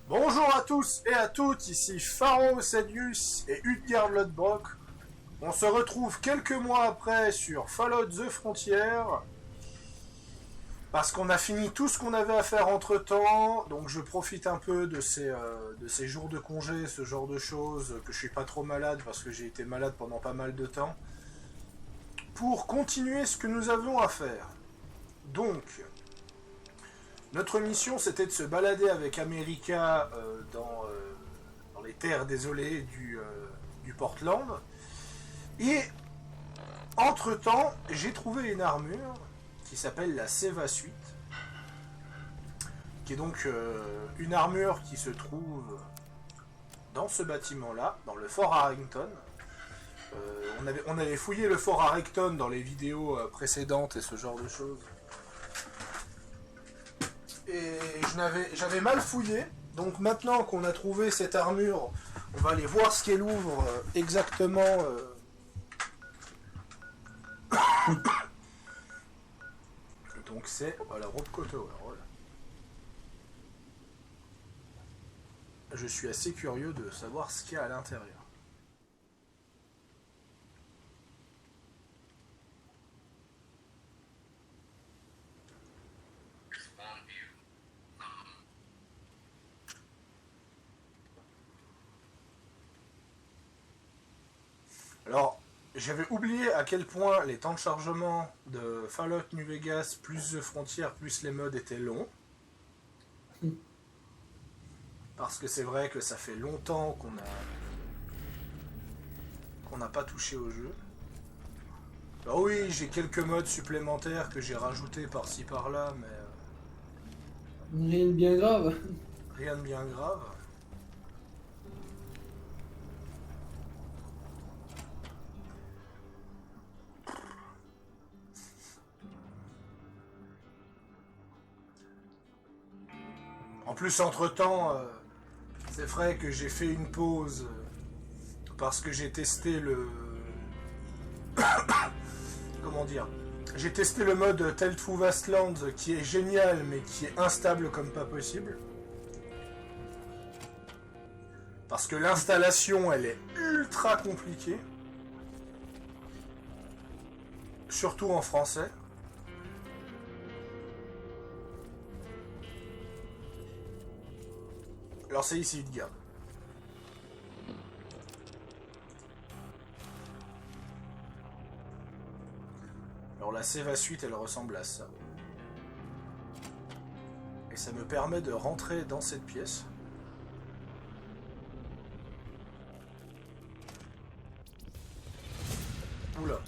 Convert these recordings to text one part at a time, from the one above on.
Bonjour à tous et à toutes, ici Pharaon Sadius et Utgard Lodbrok. On se retrouve quelques mois après sur Fallout The Frontier, parce qu'on a fini tout ce qu'on avait à faire entre temps, donc je profite un peu de ces jours de congé, ce genre de choses, que je suis pas trop malade parce que j'ai été malade pendant pas mal de temps, pour continuer ce que nous avions à faire. Donc, notre mission, c'était de se balader avec America dans les terres désolées du Portland. Et, entre-temps, j'ai trouvé une armure qui s'appelle la Seva Suite, qui est donc une armure qui se trouve dans ce bâtiment-là, dans le Fort Harrington. On avait fouillé le Fort Harrington dans les vidéos précédentes et ce genre de choses. Et j'avais mal fouillé, donc maintenant qu'on a trouvé cette armure, on va aller voir ce qu'elle ouvre exactement. Donc c'est la Robe Koto. Voilà. Je suis assez curieux de savoir ce qu'il y a à l'intérieur. Alors, j'avais oublié à quel point les temps de chargement de Fallout New Vegas, plus The Frontier, plus les mods étaient longs. Parce que c'est vrai que ça fait longtemps qu'on n'a pas touché au jeu. Alors oui, j'ai quelques mods supplémentaires que j'ai rajoutés par-ci par-là, mais... Rien de bien grave. Rien de bien grave. En plus, entre-temps, c'est vrai que j'ai fait une pause parce que j'ai testé le... Comment dire? J'ai testé le mode Tell2 Vastlands qui est génial mais qui est instable comme pas possible. Parce que l'installation, elle est ultra compliquée. Surtout en français. Alors c'est ici, Utgard. Alors la Seva Suite, elle ressemble à ça. Et ça me permet de rentrer dans cette pièce. Oula. Oula.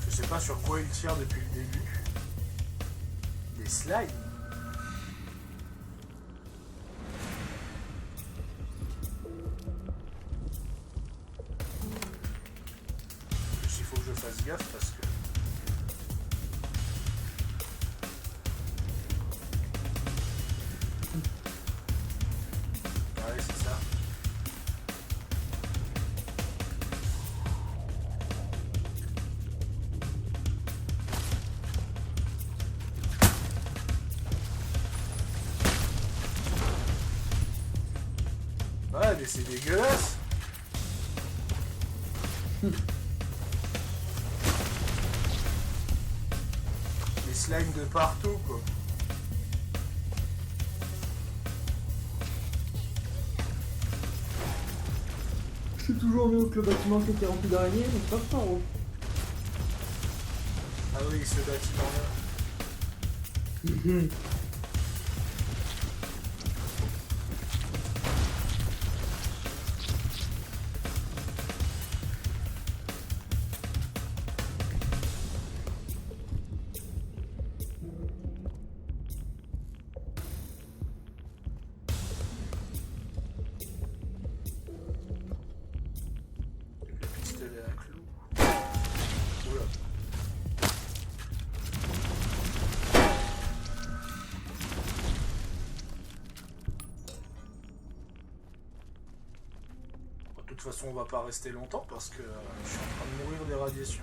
Je sais pas sur quoi il tire depuis le début. Des slides. Il faut que je fasse gaffe parce que... Ouais, c'est ça. Ouais, mais c'est dégueulasse. Les slimes de partout, quoi. Je suis toujours mieux que le bâtiment qui était rempli d'araignées, mais c'est pas fort. Ah oui, ce bâtiment-là. façon, on va pas rester longtemps parce que je suis en train de mourir des radiations.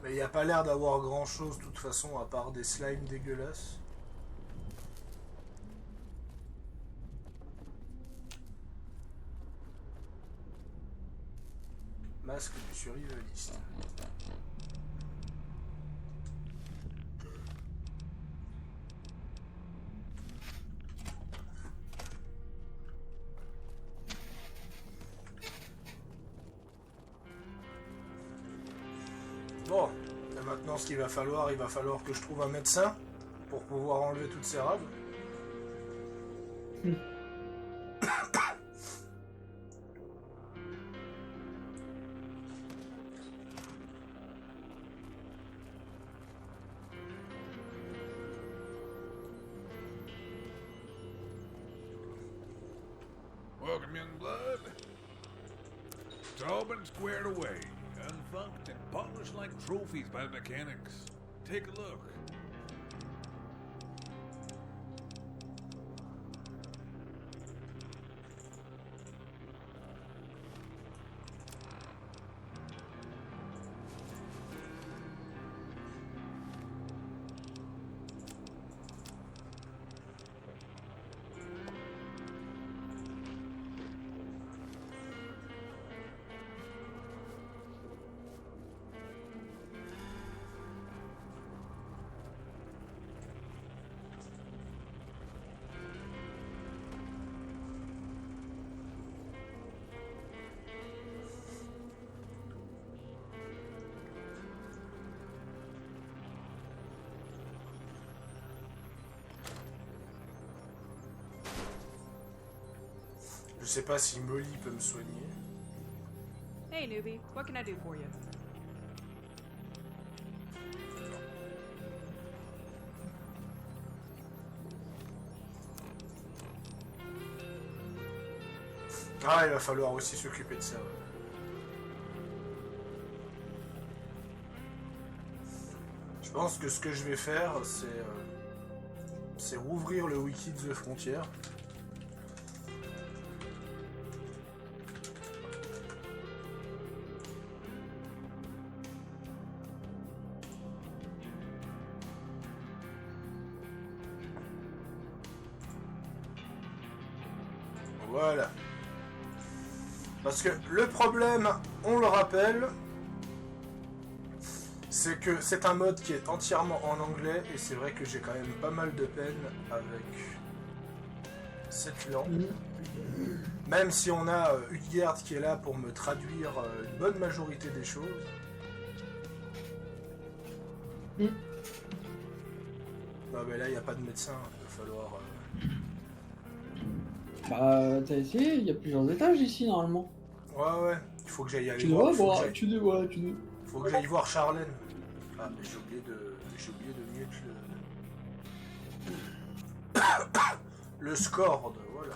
Mais il n'y a pas l'air d'avoir grand chose de toute façon à part des slimes dégueulasses. Masque du survivaliste. Bon, et maintenant ce qu'il va falloir, il va falloir que je trouve un médecin pour pouvoir enlever toutes ces rades. Welcome, young blood. It's all been squared away, unfucked and polished like trophies by the mechanics. Take a look. Je sais pas si Molly peut me soigner. Hey, newbie. What can I do for you? Ah, il va falloir aussi s'occuper de ça. Ouais. Je pense que ce que je vais faire, c'est rouvrir le wiki de The Frontier. Voilà. Parce que le problème, on le rappelle, c'est que c'est un mode qui est entièrement en anglais et c'est vrai que j'ai quand même pas mal de peine avec cette langue. Même si on a Hudgerd qui est là pour me traduire une bonne majorité des choses. Non mais là il n'y a pas de médecin, il va falloir... Bah, t'as essayé, il y a plusieurs étages ici normalement. Ouais, il faut que j'aille aller Tu voir. dois Faut voir, que tu dois. faut que j'aille voir Charlène. Ah, mais j'ai oublié de mute le score, voilà.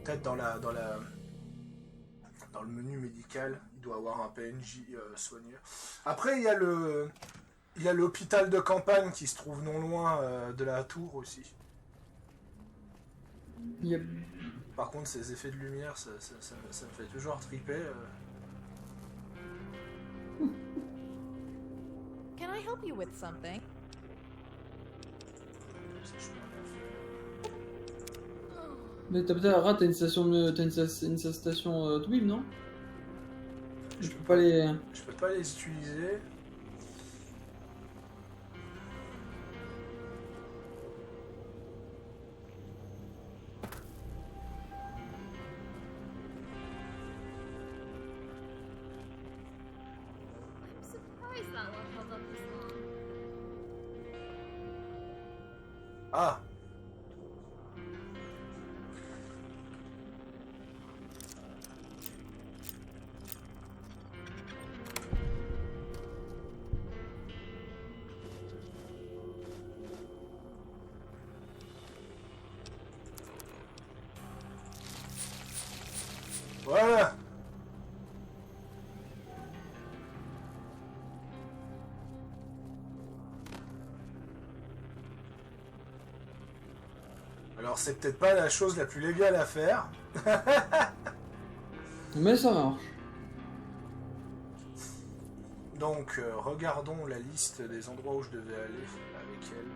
Peut-être dans le menu médical, il doit avoir un PNJ soigneur. Après, il y a l'hôpital de campagne qui se trouve non loin de la tour aussi. Yep. Par contre, ces effets de lumière, ça me fait toujours triper. Can I help you with something? Mais t'as peut-être une station une station Twib, non? Je peux pas les utiliser. Ah. Voilà. Alors c'est peut-être pas la chose la plus légale à faire. Mais ça marche. Donc regardons la liste des endroits où je devais aller avec elle.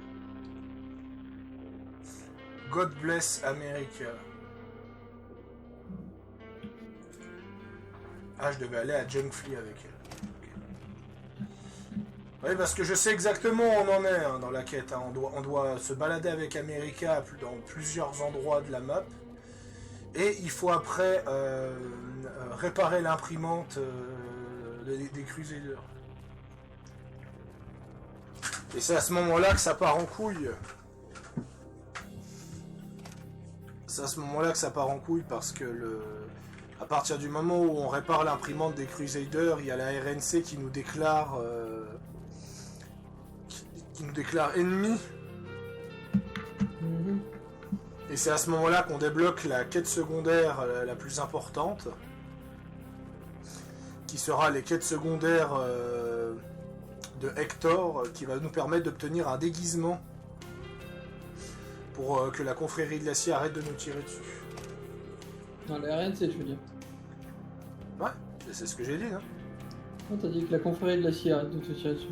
God bless America. Ah, je devais aller à Jungfly avec elle. Ok. Oui, parce que je sais exactement où on en est hein, dans la quête. Hein. On doit se balader avec America dans plusieurs endroits de la map. Et il faut après réparer l'imprimante des Crusaders. Et c'est à ce moment-là que ça part en couille. C'est à ce moment-là que ça part en couille parce que à partir du moment où on répare l'imprimante des Crusaders, il y a la RNC qui nous déclare ennemi. Et c'est à ce moment-là qu'on débloque la quête secondaire la plus importante, qui sera les quêtes secondaires de Hector, qui va nous permettre d'obtenir un déguisement pour que la confrérie de l'acier arrête de nous tirer dessus. Non, la RNC, je veux dire. Ouais, c'est ce que j'ai dit, non? Oh, t'as dit que la confrérie de l'acier arrête de te tirer dessus.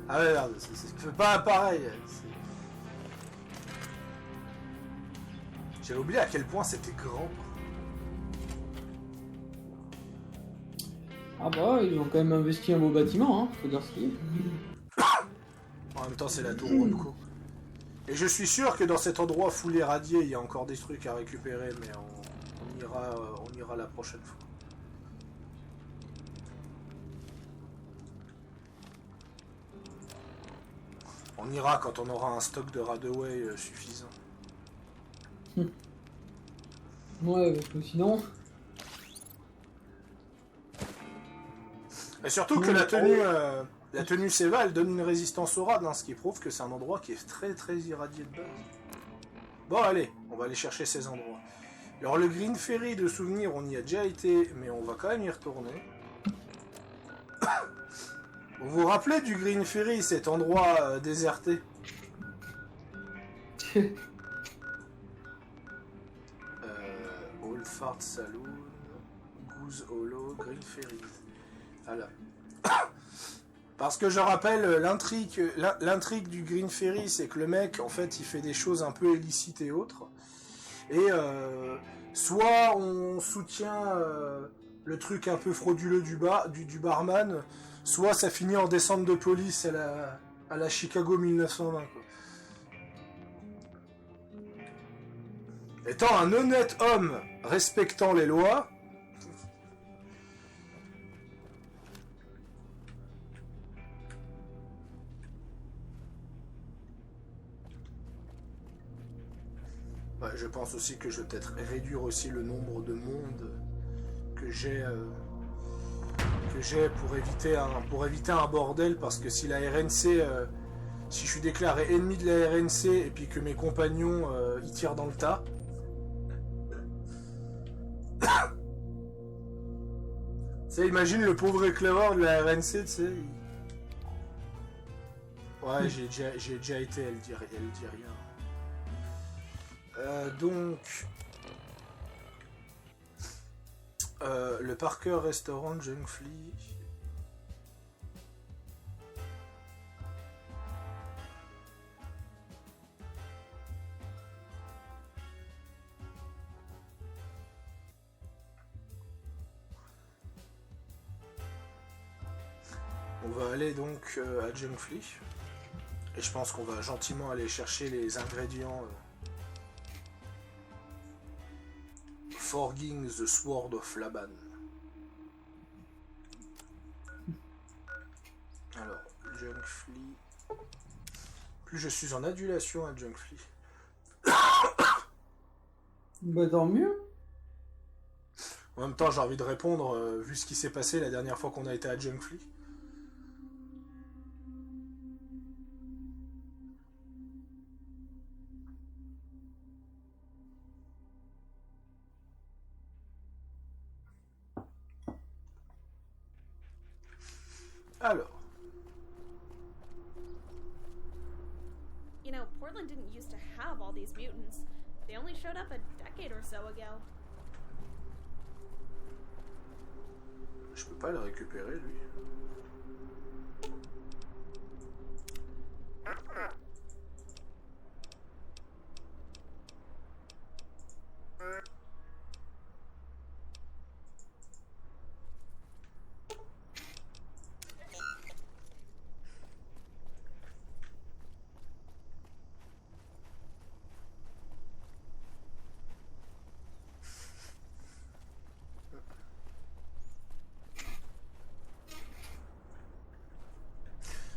Ah ouais, merde, c'est pas pareil. J'avais oublié à quel point c'était grand. Ah bah, ils ont quand même investi un beau bâtiment, hein, faut dire ce qu'il est. En même temps, c'est la tour Ronco. Et je suis sûr que dans cet endroit full irradié, il y a encore des trucs à récupérer, mais on ira la prochaine fois. On ira quand on aura un stock de Radaway suffisant. Ouais, parce que sinon... Et surtout que la tenue Seva, elle donne une résistance au rad, hein, ce qui prouve que c'est un endroit qui est très très irradié de base. Bon allez, on va aller chercher ces endroits. Alors le Green Ferry de souvenirs, on y a déjà été, mais on va quand même y retourner. Vous vous rappelez du Green Ferry, cet endroit déserté? Old Fart Saloon, Goose Hollow, Green Ferry. Voilà. Parce que je rappelle, l'intrigue du Green Ferry, c'est que le mec, en fait, il fait des choses un peu illicites et autres. Et soit on soutient le truc un peu frauduleux du barman, soit ça finit en descente de police à la Chicago 1920. Quoi. Étant un honnête homme respectant les lois, je pense aussi que je vais peut-être réduire aussi le nombre de monde que j'ai pour éviter un bordel, parce que si la RNC si je suis déclaré ennemi de la RNC et puis que mes compagnons y tirent dans le tas, tu sais, imagine le pauvre éclaireur de la RNC, tu sais. Ouais, j'ai déjà été, elle dit rien. Donc, le Parker Restaurant Jungfly. On va aller donc à Jungfly. Et je pense qu'on va gentiment aller chercher les ingrédients. Forging the Sword of Laban. Alors, Jungfly. Plus je suis en adulation à Jungfly. Bah tant mieux. En même temps, j'ai envie de répondre, vu ce qui s'est passé la dernière fois qu'on a été à Jungfly. Alors, You know, Portland didn't used to have all these mutants. They only showed up a decade or so ago. je peux pas le récupérer, lui.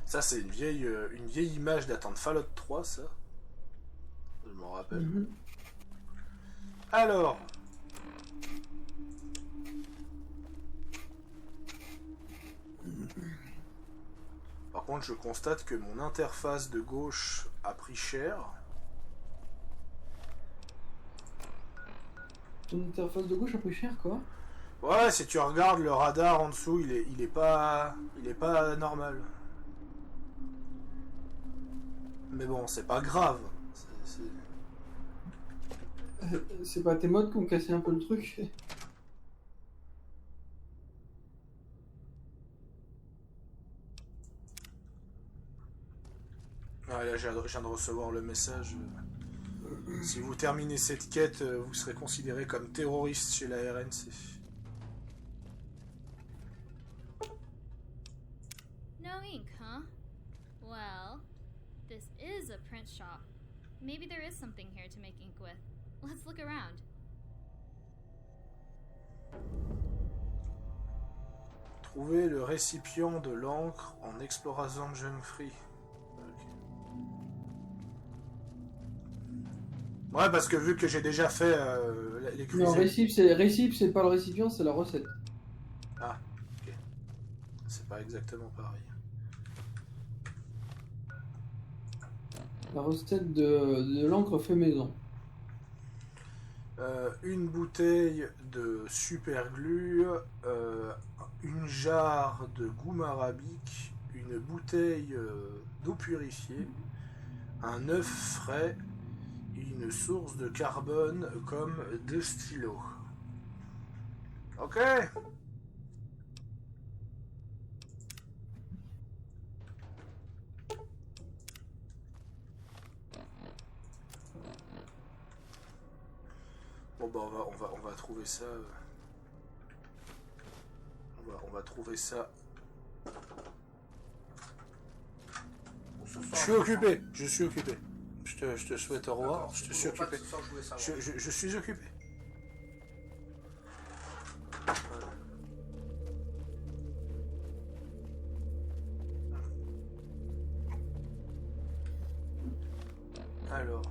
Ça, c'est une vieille image datant de Fallout 3, ça. Je m'en rappelle. Alors. Par contre, je constate que mon interface de gauche a pris cher. Ton interface de gauche a pris cher, quoi. Ouais, si tu regardes le radar en dessous, il est pas normal. Mais bon, c'est pas grave. C'est pas tes mods qui ont cassé un peu le truc. Ah, là, je viens de recevoir le message. Si vous terminez cette quête, vous serez considéré comme terroriste chez la RNC. No ink, huh? Well, this is a print shop. Maybe there is something here to make ink with. Let's look around. Trouvez le récipient de l'encre en Explorazone Junk Free. Ouais, parce que vu que j'ai déjà fait les Non, cuisines... récip, c'est pas le récipient, c'est la recette. Ah, ok. C'est pas exactement pareil. La recette de l'encre fait maison. Une bouteille de super glue, une jarre de goum arabique, une bouteille d'eau purifiée, un œuf frais, une source de carbone comme 2 stylos. Ok. Bon bah on va trouver ça. On va trouver ça. Je suis occupé. Je te souhaite au revoir. Je suis occupé. Je suis occupé. Alors.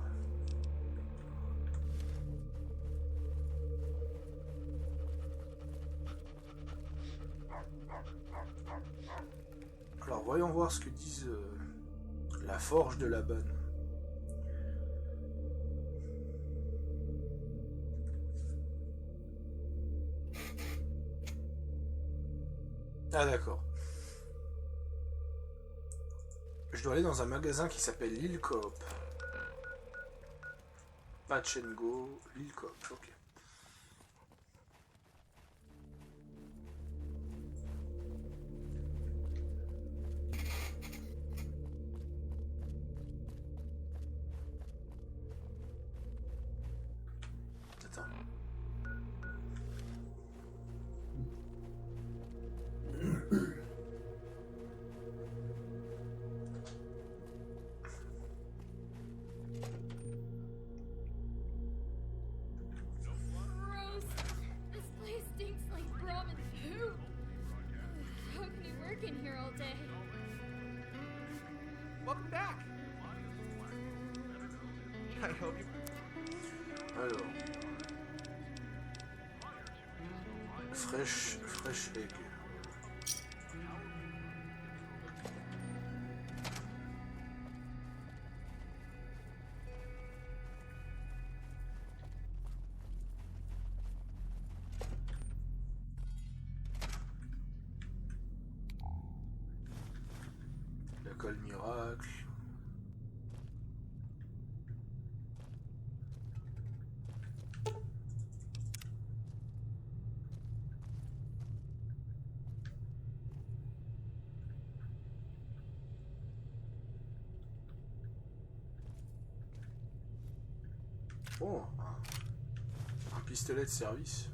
Alors voyons voir ce que disent la forge de la bonne. Ah d'accord. Je dois aller dans un magasin qui s'appelle Lille Coop. Patch and Go, Lille Coop, ok. Attends. Gross! This place stinks like ramen food! How can you work in here all day? Welcome back. Can I help you? Alors. Fresh egg. Oh, un pistolet de service.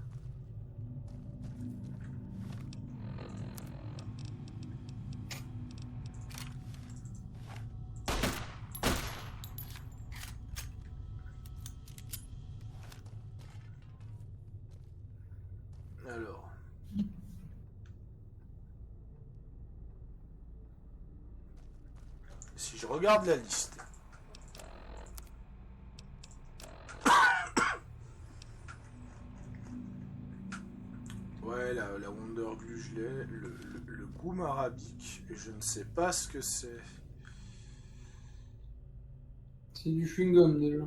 Alors. Si je regarde la liste. Ouais, la Wonder Glue, je l'ai. Le goût arabique, et je ne sais pas ce que c'est. C'est du chewing-gum déjà.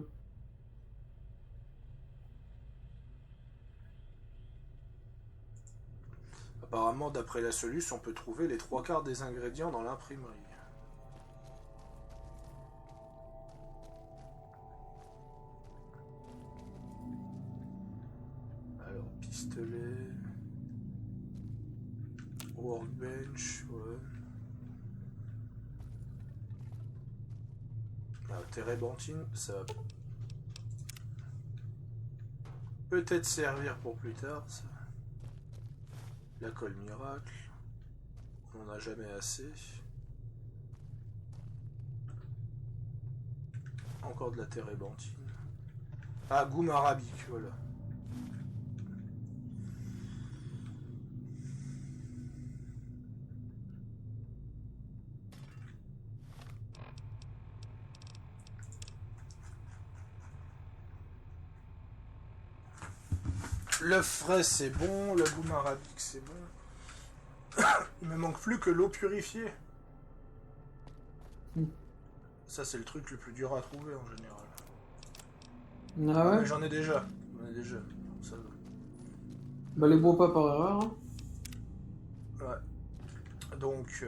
Apparemment, d'après la Solus, on peut trouver les 3/4 des ingrédients dans l'imprimerie. Alors, pistolet... Workbench, ouais. Ah, térébenthine, ça va peut-être servir pour plus tard, ça. La colle miracle, on n'en a jamais assez. Encore de la térébenthine. Ah, goum arabique, voilà. L'œuf frais c'est bon, le goum arabique c'est bon. Il me manque plus que l'eau purifiée. Ça c'est le truc le plus dur à trouver en général. Ah ouais? Mais j'en ai déjà. Ça va. Bah les bois pas par erreur. Hein. Ouais. Donc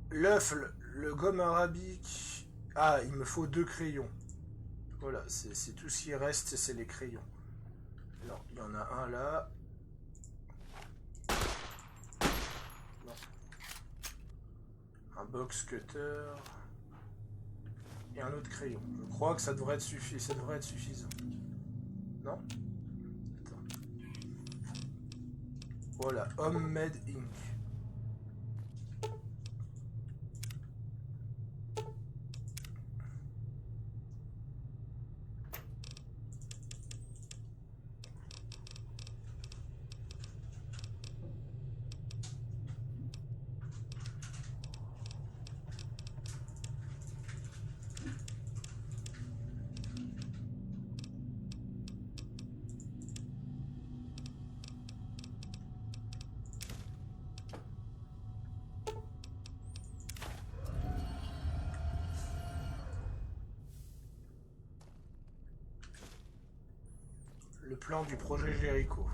l'œuf, le gomme arabique. Ah, il me faut 2 crayons. Voilà, c'est tout ce qui reste, c'est les crayons. Alors, il y en a un là. Non. Un box cutter. Et un autre crayon. Je crois que ça devrait être suffisant. Non? Attends. Voilà, Homemade Ink. Le plan du projet Jericho.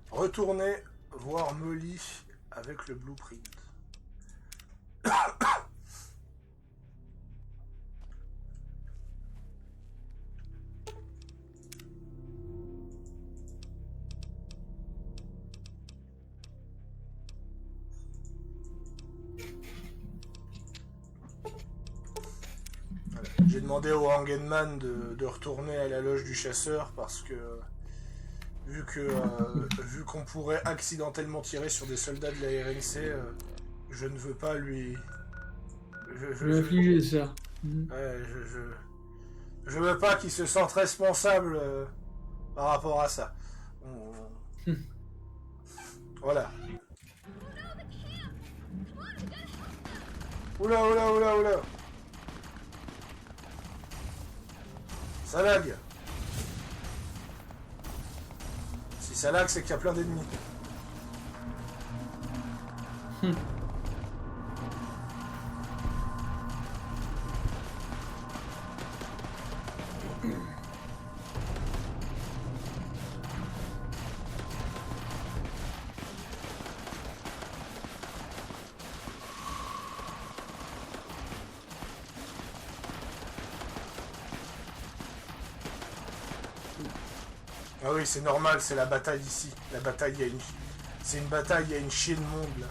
Retournez voir Molly avec le blueprint. J'ai demandé au Hangenman de retourner à la loge du chasseur parce que vu qu'on pourrait accidentellement tirer sur des soldats de la RNC, je ne veux pas lui... Je vais affliger ça. Ouais, je veux pas qu'il se sente responsable par rapport à ça. Voilà. Oula. Ça lag. Si ça lag, c'est qu'il y a plein d'ennemis. Ah oui, c'est normal, c'est la bataille ici. La bataille, il y a une... C'est une bataille, il y a une chienne de monde, là.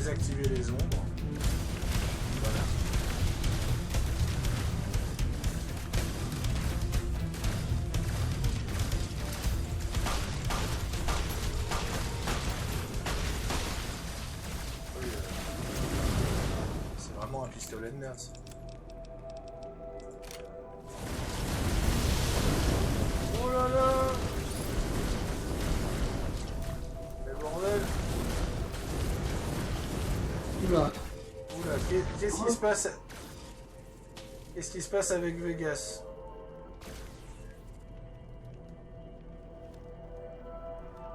désactiver les ombres. Voilà. Oui, c'est vraiment un pistolet de merde. Ça. Oh là là! Mais bordel! Oula. Oula, qu'est-ce qui se passe? Qu'est-ce qui se passe avec Vegas?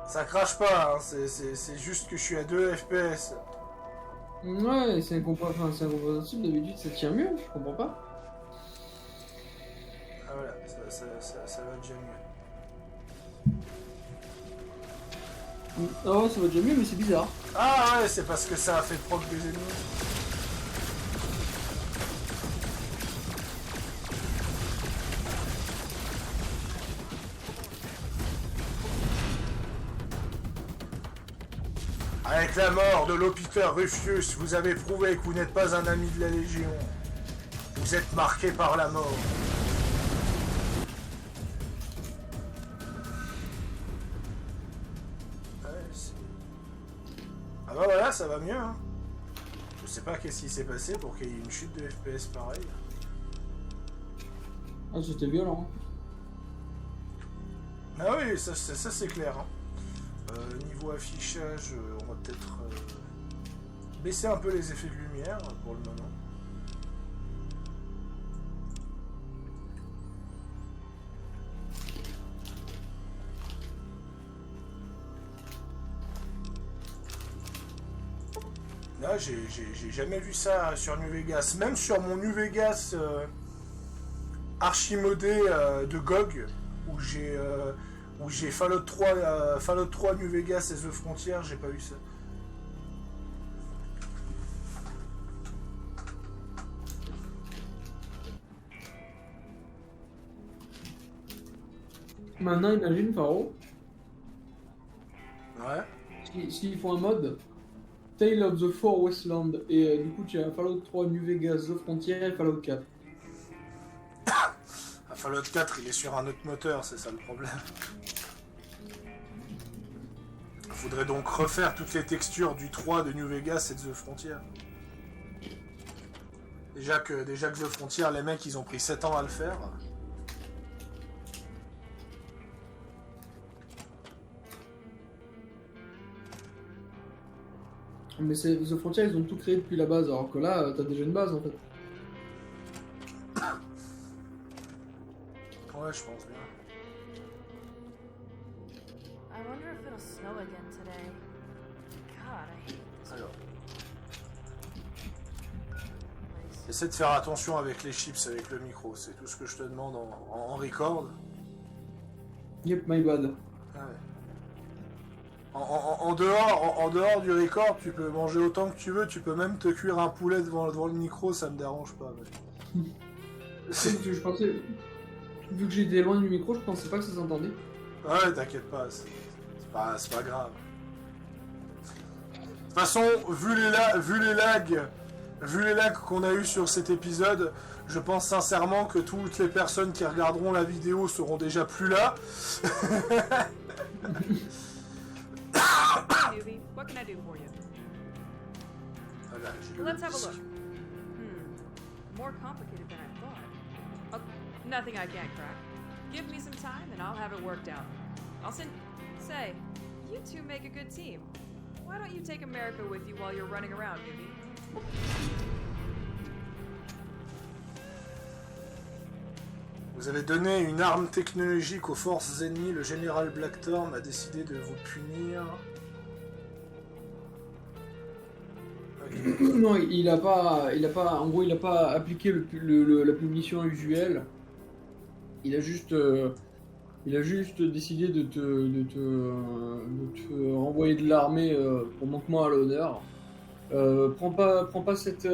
Ça crache pas, hein. C'est juste que je suis à 2 FPS. Ouais, c'est incompréhensible, d'habitude ça tient mieux, je comprends pas. Ah voilà, ça va déjà mieux. Ah ouais, ça va déjà mieux, mais c'est bizarre. Ah ouais, c'est parce que ça a fait proc des ennemis. Avec la mort de l'hôpiteur Rufus, vous avez prouvé que vous n'êtes pas un ami de la Légion. Vous êtes marqué par la mort. Ah bah voilà, ça va mieux, hein. Je sais pas qu'est-ce qui s'est passé pour qu'il y ait une chute de FPS pareille. Ah, c'était violent. Ah oui, ça c'est clair, hein. Niveau affichage, on va peut-être baisser un peu les effets de lumière pour le moment. Là, j'ai jamais vu ça sur New Vegas. Même sur mon New Vegas archimodé de GOG, où j'ai Fallout 3 New Vegas et The Frontier, j'ai pas eu ça. Maintenant, imagine, Faro, Ouais. s'ils font un mode Tale of the Four Wastelands, et du coup tu as Fallout 3, New Vegas, The Frontier et Fallout 4. Fallout 4, il est sur un autre moteur, c'est ça le problème. Il faudrait donc refaire toutes les textures du 3 de New Vegas et de The Frontier. Déjà que The Frontier, les mecs, ils ont pris 7 ans à le faire. Mais The Frontier, ils ont tout créé depuis la base, alors que là, t'as déjà une base en fait. Ouais, je pense bien. I wonder if it'll snow again today. God, I hate this Alors, place. essaie de faire attention avec les chips, avec le micro. C'est tout ce que je te demande en record. Yep, my bad. Ah ouais. En dehors du record, tu peux manger autant que tu veux, tu peux même te cuire un poulet devant le micro, ça me dérange pas. Mais... Je pensais, vu que j'étais loin du micro, je pensais pas que ça s'entendait. Ouais, t'inquiète pas, c'est pas grave. De toute façon, vu les lags qu'on a eu sur cet épisode, je pense sincèrement que toutes les personnes qui regarderont la vidéo seront déjà plus là. Hey, newbie, what can I do for you? Voilà, j'ai le Let's have a disque. look. More complicated than I thought. Oh, nothing I can't crack. Give me some time and I'll have it worked out. I'll send. Say, you two make a good team. Why don't you take America with you while you're running around, newbie? Vous avez donné une arme technologique aux forces ennemies, le général Blackthorn a décidé de vous punir. Ok. Non, il a pas, en gros, il a pas appliqué la punition usuelle. Il a juste décidé de te renvoyer de l'armée pour manquement à l'honneur. Prends pas cet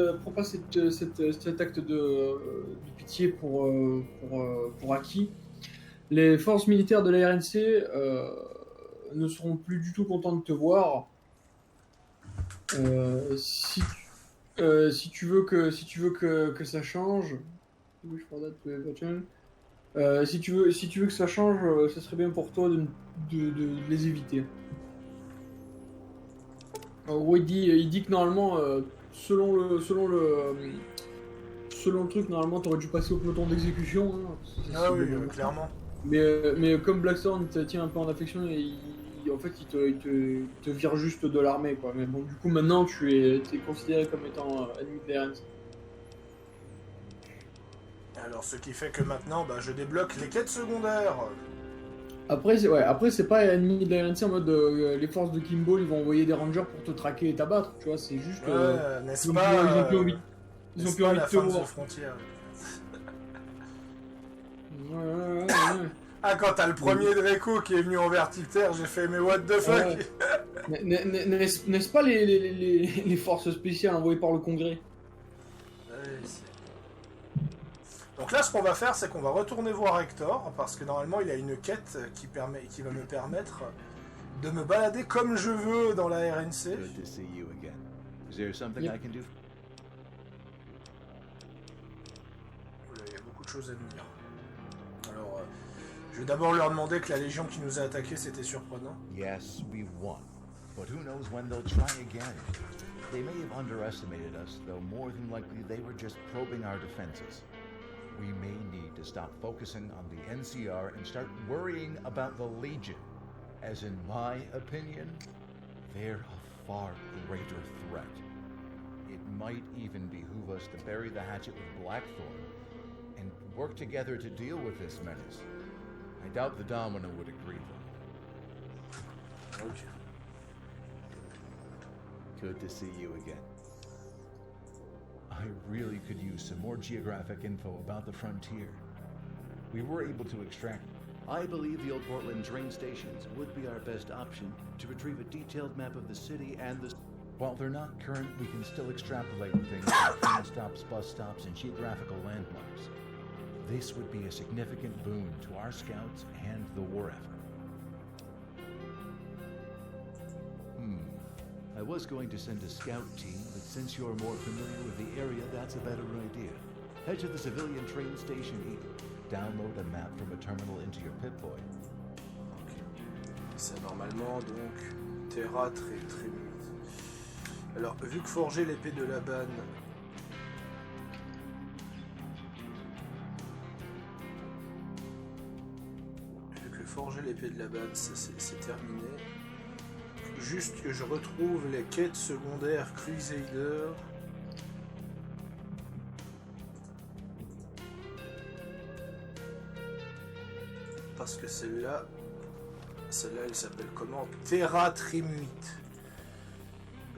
acte de pitié pour acquis. Les forces militaires de la RNC ne seront plus du tout contents de te voir. Si, si tu veux que ça change, wish for that to ever change. Si tu veux que ça change, ça serait bien pour toi de les éviter. En gros, il dit que normalement, selon le truc, normalement, t'aurais dû passer au peloton d'exécution. Hein, Ah oui, clairement. Mais comme Blackthorn te tient un peu en affection, en fait, il te vire juste de l'armée, quoi. Mais bon, du coup, maintenant, t'es considéré comme étant ennemi de la RNC. Alors, ce qui fait que maintenant, bah, je débloque les quêtes secondaires. Après, c'est pas ennemi de la RNC en mode les forces de Kimball, ils vont envoyer des rangers pour te traquer et t'abattre, tu vois, c'est juste... n'est-ce ils ont pas plus envie de la te fin de voir. The Frontier. Ouais. Ah, quand t'as le premier Draco qui est venu en vertictaire, j'ai fait, mais what the fuck. N'est-ce pas les forces spéciales envoyées par le Congrès? Donc là, ce qu'on va faire, c'est qu'on va retourner voir Hector, parce que normalement, il a une quête qui va me permettre de me balader comme je veux dans la RNC. Good to see you again. Is there something I can do? Il y a beaucoup de choses à nous dire. Alors, je vais d'abord leur demander que la Légion qui nous a attaqués, c'était surprenant. Yes, we've won. But who knows when they'll try again? They may have underestimated us, though more than likely they were just probing our defenses. We may need to stop focusing on the NCR and start worrying about the Legion. As in my opinion, they're a far greater threat. It might even behoove us to bury the hatchet with Blackthorn and work together to deal with this menace. I doubt the Domino would agree, though. Ok. Good to see you again. I really could use some more geographic info about the frontier. We were able to extract... I believe the old Portland train stations would be our best option to retrieve a detailed map of the city and the... While they're not current, we can still extrapolate things like train stops, bus stops, and geographical landmarks. This would be a significant boon to our scouts and the war effort. I was going to send a scout team, but since you're more familiar with the area, that's a better idea. Head to the civilian train station here. Download a map from a terminal into your Pip-Boy. C'est normalement donc Terra Trimut. Alors, vu que forger l'épée de Laban... Vu que forger l'épée de Laban, c'est terminé. Juste que je retrouve les quêtes secondaires Crusader. Parce que celle-là, elle s'appelle comment? Terra Trimut.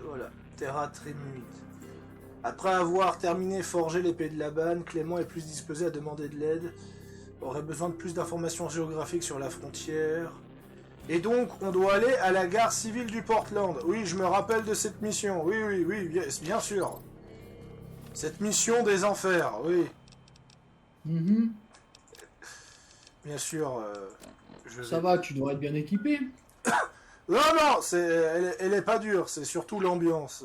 Voilà, Terra Trimut. Après avoir terminé forger l'épée de Laban, Clément est plus disposé à demander de l'aide. Aurait besoin de plus d'informations géographiques sur la frontière. Et donc, on doit aller à la gare civile du Portland. Oui, je me rappelle de cette mission. Oui, bien sûr. Cette mission des enfers, oui. Bien sûr, Ça va, tu devrais être bien équipé. Non, elle est pas dure, c'est surtout l'ambiance.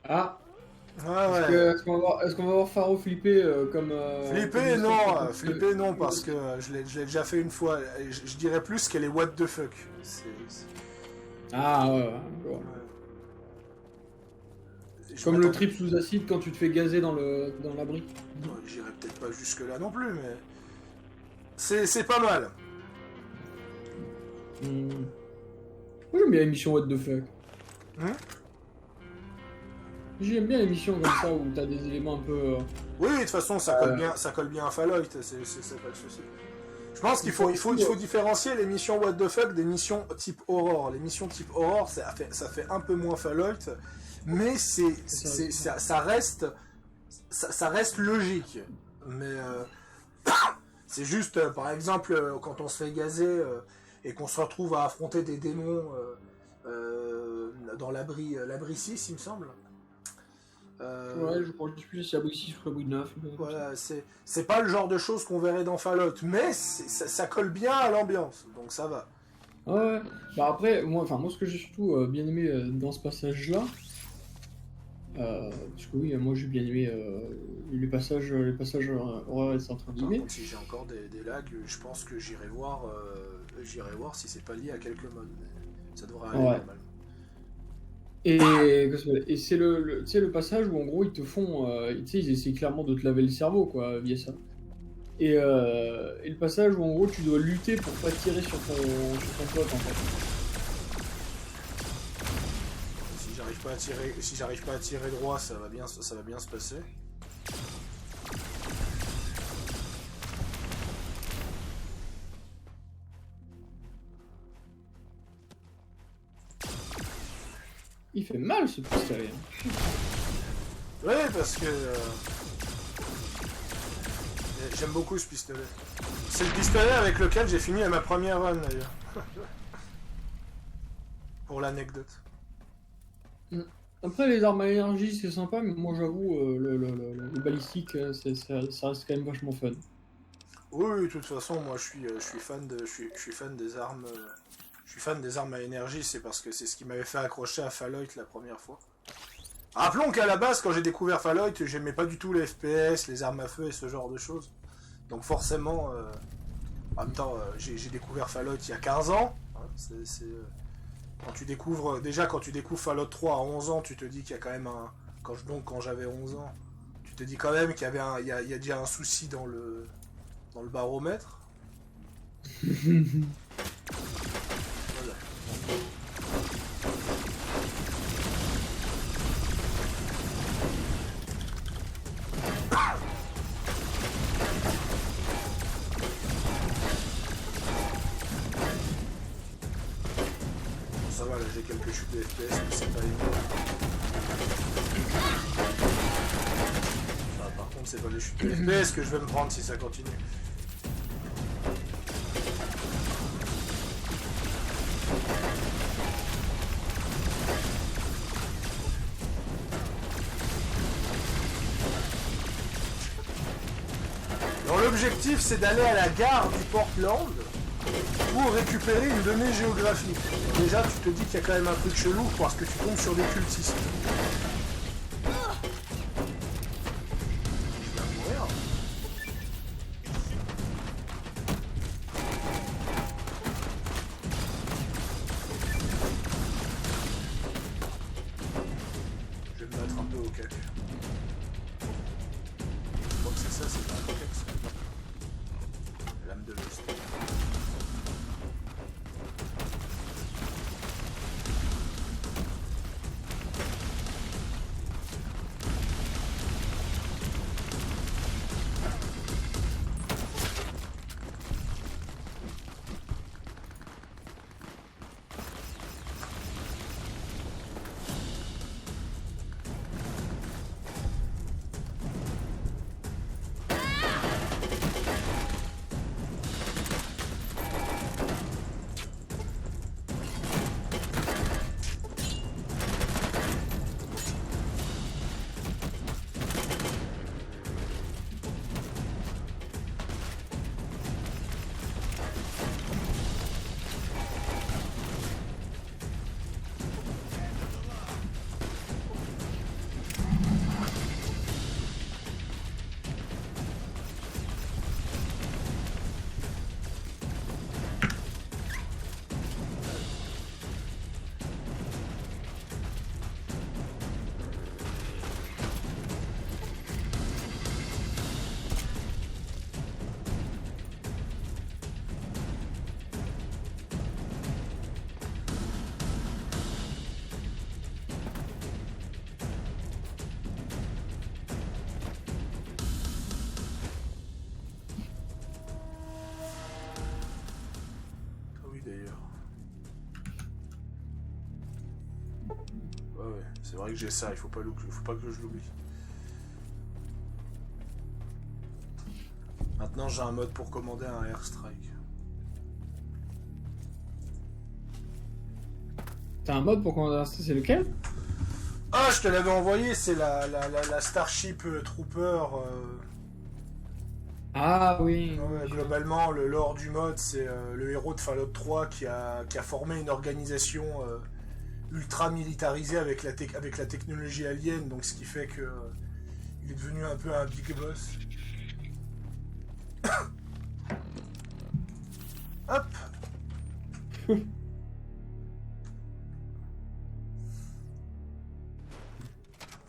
Ah. Ouais. Est-ce qu'on va voir Faro flipper comme... Flipper non, parce que je l'ai déjà fait une fois. Je dirais plus qu'elle est what the fuck. Ah ouais. Comme le trip sous acide quand tu te fais gazer dans l'abri. J'irai peut-être pas jusque là non plus, mais... C'est pas mal. Oui, mais l'émission what the fuck. J'aime bien l'émission comme ça où t'as des éléments un peu... Oui, de toute façon, ça colle bien à Fallout, c'est pas le souci. Je pense qu'il faut différencier les missions what the fuck des missions type horror. Les missions type horror, ça fait un peu moins Fallout, mais ça reste logique. Mais c'est juste, par exemple, quand on se fait gazer et qu'on se retrouve à affronter des démons dans l'abri 6, il me semble. Ouais, je crois que c'est abri 6 ou abri 9. Voilà, c'est pas le genre de choses qu'on verrait dans Fallout, mais ça colle bien à l'ambiance, donc ça va. Ouais. Bah après, moi ce que j'ai surtout bien aimé dans ce passage-là, parce que oui, moi j'ai bien aimé les passages horreur et entre Par guillemets. contre, si j'ai encore des lags, je pense que j'irai voir si c'est pas lié à quelques modes. Mais ça devrait aller Ouais. normalement. Et c'est tu sais, le passage où en gros ils te font, tu sais, ils essaient clairement de te laver le cerveau quoi via ça. Et le passage où en gros tu dois lutter pour pas tirer sur ton pote en fait. Si j'arrive pas à tirer droit, ça va bien se passer. Il fait mal ce pistolet. Ouais, parce que j'aime beaucoup ce pistolet. C'est le pistolet avec lequel j'ai fini ma première run d'ailleurs. Pour l'anecdote. Après les armes à énergie c'est sympa, mais moi j'avoue le balistique ça reste quand même vachement fun. Oui, de toute façon, moi je suis fan des armes. Je suis fan des armes à énergie, c'est parce que c'est ce qui m'avait fait accrocher à Fallout la première fois. Rappelons qu'à la base, quand j'ai découvert Fallout, j'aimais pas du tout les FPS, les armes à feu et ce genre de choses. Donc forcément, en même temps, j'ai découvert Fallout il y a 15 ans. Hein, quand tu découvres Fallout 3 à 11 ans, tu te dis qu'il y a quand même un... Quand j'avais 11 ans, tu te dis quand même qu'il y avait il y a déjà un souci dans le baromètre. Voilà. Ça va, là j'ai quelques chutes de FPS, mais c'est pas énorme. Enfin, par contre, c'est pas les chutes de FPS que je vais me prendre si ça continue. Alors l'objectif c'est d'aller à la gare du Portland pour récupérer une donnée géographique. Déjà tu te dis qu'il y a quand même un truc chelou parce que tu tombes sur des cultistes. Je vais mourir. Je vais me battre un peu au cac. Je crois que c'est ça, c'est pas un cac ça. Lame de l'Ouest. Ouais, c'est vrai que j'ai ça, il faut pas que je l'oublie. Maintenant j'ai un mode pour commander un airstrike. T'as un mode pour commander c'est lequel? Ah, je te l'avais envoyé, c'est la Starship Trooper. Ah oui. Ouais, globalement, le lore du mode, c'est le héros de Fallout 3 qui a formé une organisation ultra militarisée avec avec la technologie alien, donc ce qui fait que il est devenu un peu un big boss. Hop.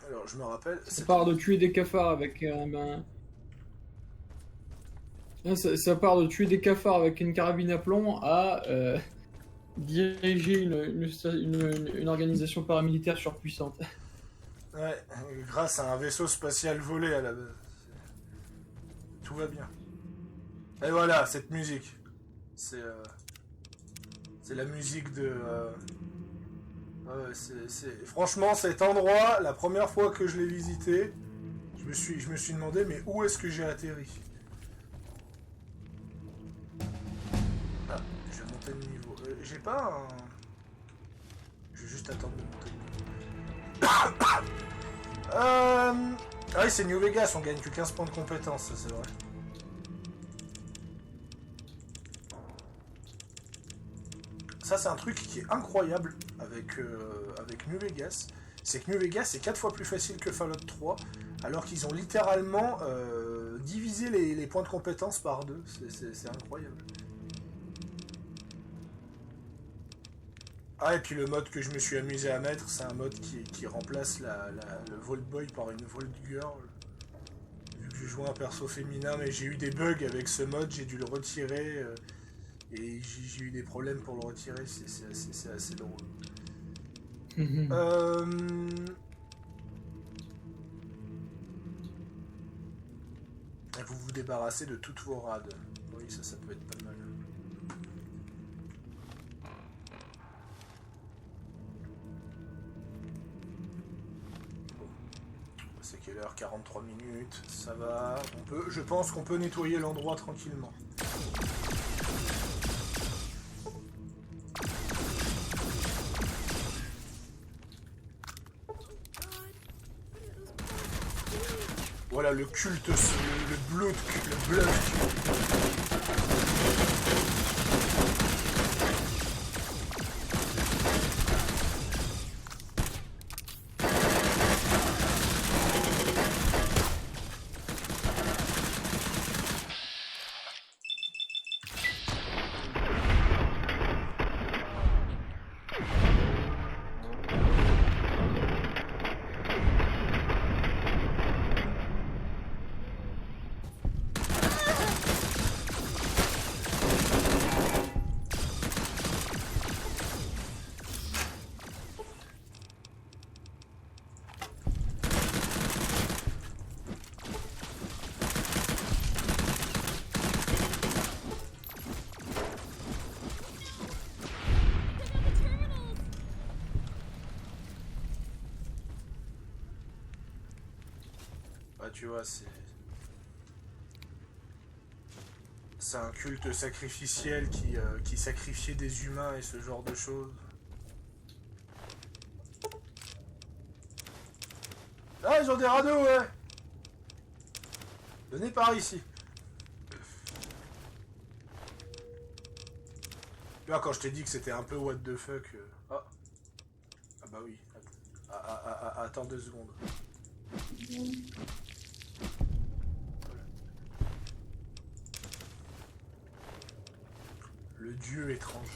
Alors, je me rappelle... Ça part de tuer des cafards avec ça part de tuer des cafards avec une carabine à plomb à diriger une organisation paramilitaire surpuissante. Ouais, grâce à un vaisseau spatial volé à la base. Tout va bien. Et voilà, cette musique. C'est la musique de... ouais, franchement, cet endroit, la première fois que je l'ai visité, je me suis demandé, mais où est-ce que j'ai atterri? Ah, je vais monter de niveau. J'ai pas un... Je vais juste attendre de monter de niveau. Ah oui, c'est New Vegas, on gagne que 15 points de compétence, ça c'est vrai. Ça c'est un truc qui est incroyable avec New Vegas, c'est que New Vegas est 4 fois plus facile que Fallout 3, alors qu'ils ont littéralement divisé les points de compétence par 2, c'est incroyable. Ah, et puis le mode que je me suis amusé à mettre, c'est un mode qui remplace le Vault Boy par une Vault Girl. Vu que je joue un perso féminin, mais j'ai eu des bugs avec ce mode, j'ai dû le retirer. Et j'ai eu des problèmes pour le retirer, c'est assez drôle. Vous vous débarrassez de toutes vos rades. Oui, ça peut être pas mal. C'est quelle heure? 43 minutes, ça va. Je pense qu'on peut nettoyer l'endroit tranquillement. Voilà le culte, le blood culte. Tu vois, c'est un culte sacrificiel qui sacrifiait des humains et ce genre de choses. Ah, ils ont des radeaux, ouais. Venez par ici. Tu vois, quand je t'ai dit que c'était un peu what the fuck... Ah. Ah bah oui. Attends 2 secondes. Le dieu étranger.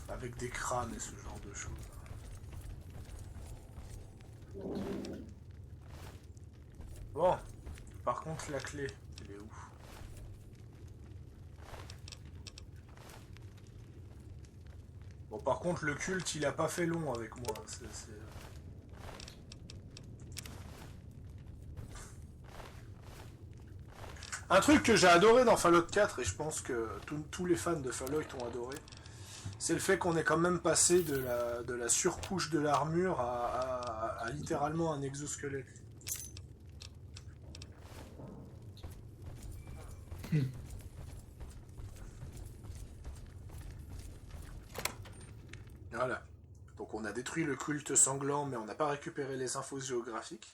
Avec des crânes et ce genre de choses. Bon, par contre la clé, elle est où? Bon, par contre le culte, il a pas fait long avec moi. Un truc que j'ai adoré dans Fallout 4, et je pense que tous les fans de Fallout ont adoré, c'est le fait qu'on est quand même passé de la surcouche de l'armure à littéralement un exosquelette. Voilà. Donc on a détruit le culte sanglant, mais on n'a pas récupéré les infos géographiques.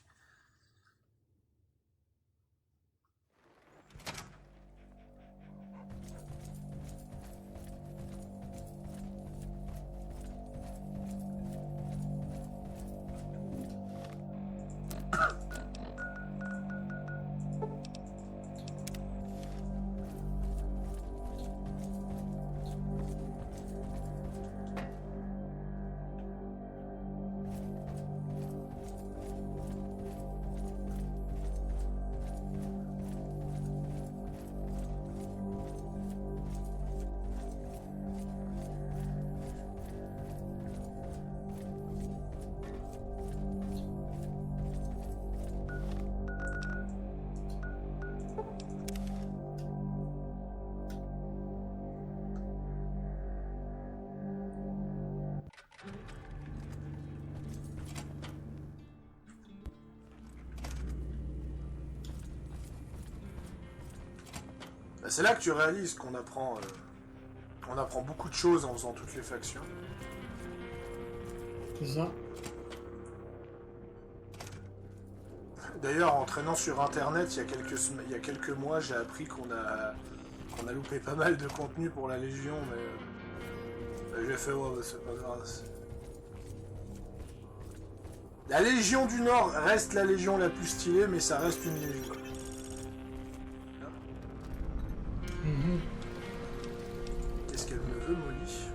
Bah, c'est là que tu réalises qu'on apprend beaucoup de choses en faisant toutes les factions. C'est ça. D'ailleurs, en traînant sur internet, il y a quelques mois, j'ai appris qu'on a loupé pas mal de contenu pour la Légion, mais j'ai fait, ouais, c'est pas grave. La Légion du Nord reste la Légion la plus stylée, mais ça reste une Légion. Qu'est-ce qu'elle me veut, Molly?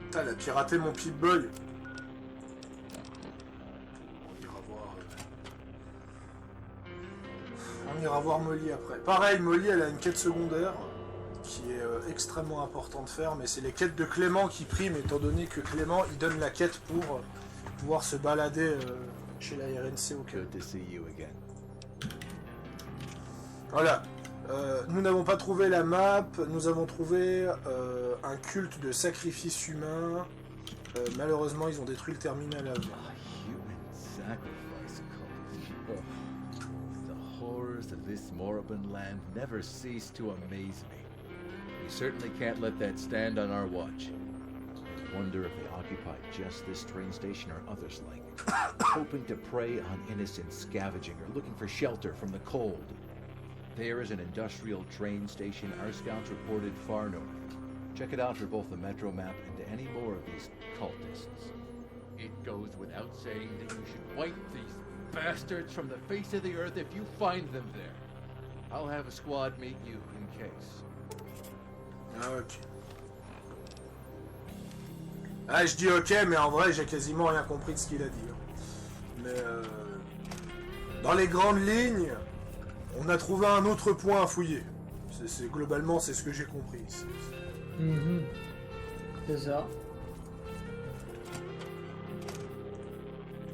Putain, elle a piraté mon Pip-Boy. On ira voir Molly après. Pareil, Molly, elle a une quête secondaire qui est extrêmement importante de faire, mais c'est les quêtes de Clément qui priment, étant donné que Clément, il donne la quête pour pouvoir se balader chez la RNC au cas. Good to see you again. Voilà. Nous n'avons pas trouvé la map, nous avons trouvé un culte de sacrifice humain. Malheureusement, ils ont détruit le terminal avant. Human sacrifice cult. The horrors of this moribund land never cease to amaze me. We certainly can't let that stand on our watch. I wonder if they occupied just this train station or others like it, hoping to prey on innocent scavenging or looking for shelter from the cold. There is an industrial train station our scouts reported far north. Check it out for both the metro map and any more of these cultists. It goes without saying that you should wipe these bastards from the face of the earth if you find them there. I'll have a squad meet you in case. Ok. Ah, je dis ok, mais en vrai, j'ai quasiment rien compris de ce qu'il a dit. Mais dans les grandes lignes, on a trouvé un autre point à fouiller. Globalement, c'est ce que j'ai compris. C'est ça.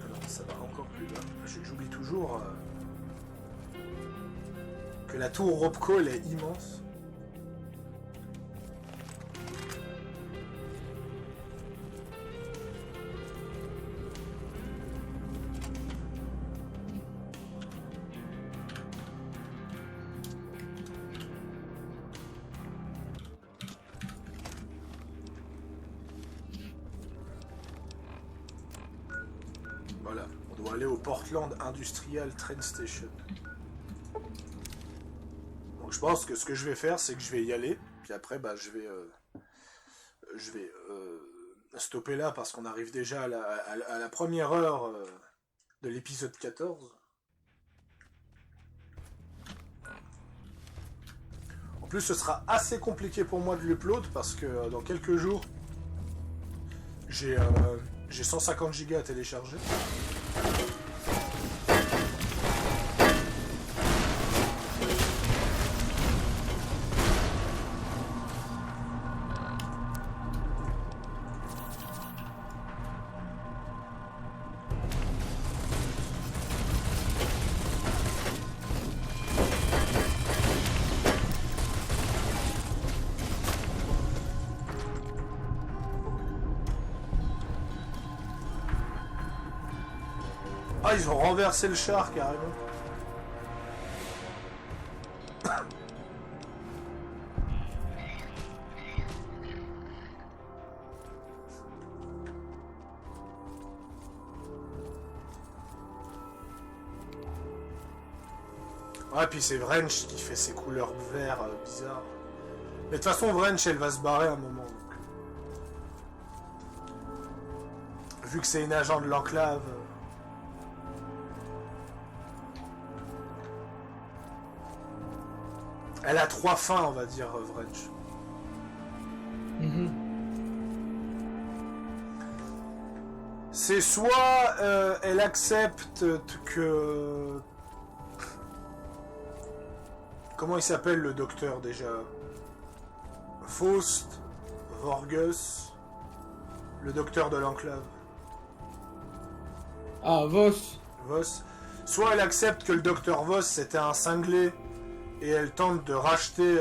Alors, ça va encore plus bas. J'oublie toujours que la tour Robco, elle est immense. Voilà, on doit aller au Portland Industrial Train Station. Donc je pense que ce que je vais faire, c'est que je vais y aller, puis après bah, je vais stopper là parce qu'on arrive déjà à la première heure de l'épisode 14. En plus, ce sera assez compliqué pour moi de l'upload parce que dans quelques jours, j'ai 150 gigas à télécharger. Ah, ils ont renversé le char carrément. Ouais, puis c'est Wrench qui fait ses couleurs vert bizarres. Mais de toute façon, Wrench, elle va se barrer un moment. Donc. Vu que c'est une agent de l'enclave. Elle a 3 fins, on va dire, Wrench. C'est soit elle accepte que... Comment il s'appelle le docteur déjà? Faust Vorgus, le docteur de l'enclave. Ah, Voss. Voss. Soit elle accepte que le docteur Voss c'était un cinglé et elle tente de racheter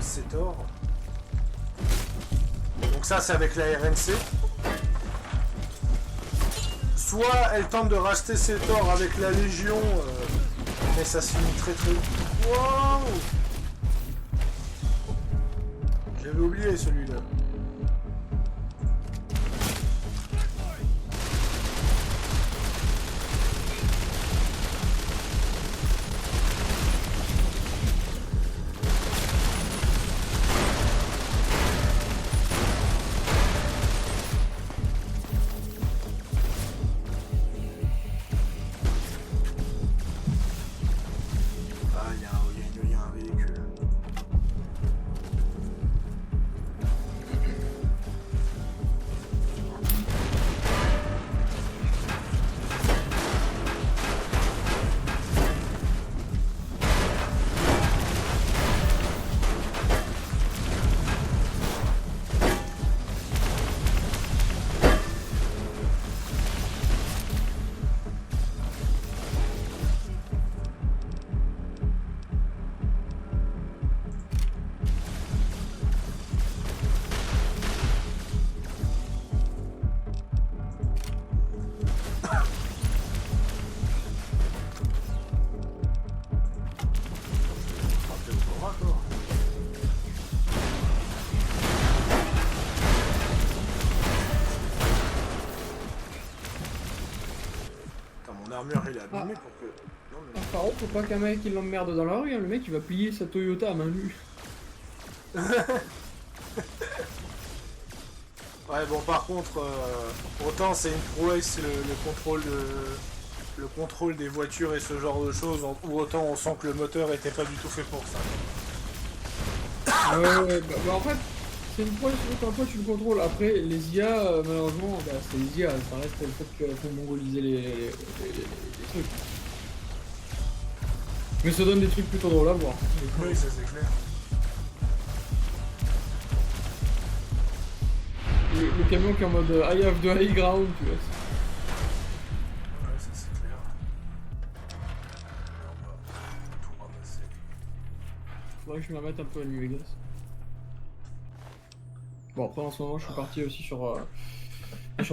ses torts. Donc ça c'est avec la RNC. Soit elle tente de racheter ses torts avec la Légion, mais ça se finit très très... Wow! J'avais oublié celui-là. Il est abîmé pour que... Non, mais... Par contre, faut pas qu'un mec il l'emmerde dans la rue, hein. Le mec il va plier sa Toyota à main nue. Ouais, bon, par contre, autant c'est une prouesse le contrôle des voitures et ce genre de choses, ou autant on sent que le moteur était pas du tout fait pour ça. Ouais, bah en fait, c'est une fois tu le contrôles. Après, les IA, malheureusement, bah, c'est les IA, ça reste le fait qu'on mongolise les trucs. Mais ça donne des trucs plutôt drôles à voir. Oui, ça c'est clair. Le camion qui est en mode I have the high ground, tu vois. Ouais, ça c'est clair. On va tout ramasser. Faudrait que je me remette un peu à New Vegas. Bon, après en ce moment je suis parti aussi sur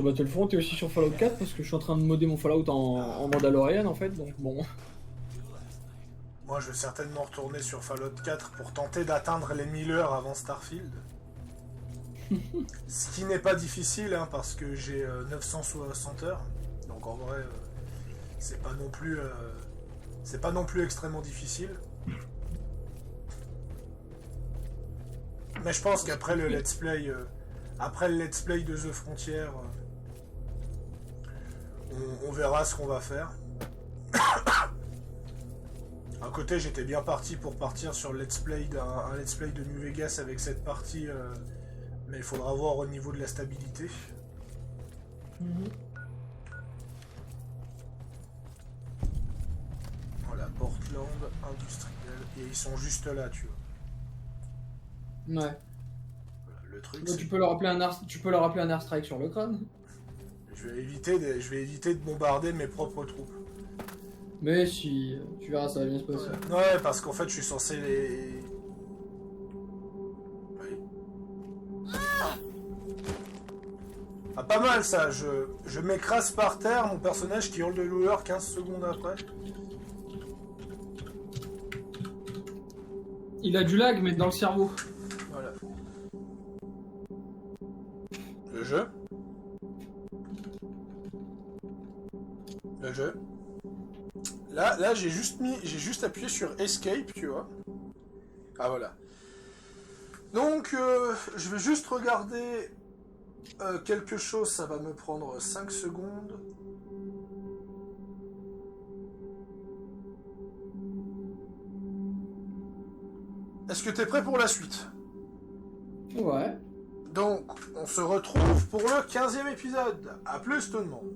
Battlefront et aussi sur Fallout 4 parce que je suis en train de modder mon Fallout en Mandalorian en fait, donc bon. Moi je vais certainement retourner sur Fallout 4 pour tenter d'atteindre les 1000 heures avant Starfield. Ce qui n'est pas difficile hein, parce que j'ai 960 heures. Donc en vrai c'est pas non plus extrêmement difficile. Mais je pense qu'après le let's play de The Frontier, on verra ce qu'on va faire. À côté, j'étais bien parti pour partir sur un let's play de New Vegas avec cette partie, mais il faudra voir au niveau de la stabilité. Voilà, Portland, industriel, et ils sont juste là, tu vois. Ouais. Voilà, le truc, tu peux leur appeler un airstrike sur le crâne. Je vais éviter de bombarder mes propres troupes. Mais si, tu verras, ça va bien se passer. Ouais, parce qu'en fait, je suis censé les... Oui. Ah, pas mal ça, Je m'écrase par terre, mon personnage qui hurle de douleur 15 secondes après. Il a du lag, mais dans le cerveau. Voilà. Le jeu. Le jeu. Là, j'ai juste appuyé sur Escape, tu vois. Ah voilà. Donc, je vais juste regarder quelque chose, ça va me prendre 5 secondes. Est-ce que t'es prêt pour la suite? Ouais. Donc, on se retrouve pour le 15e épisode. A plus tout le monde.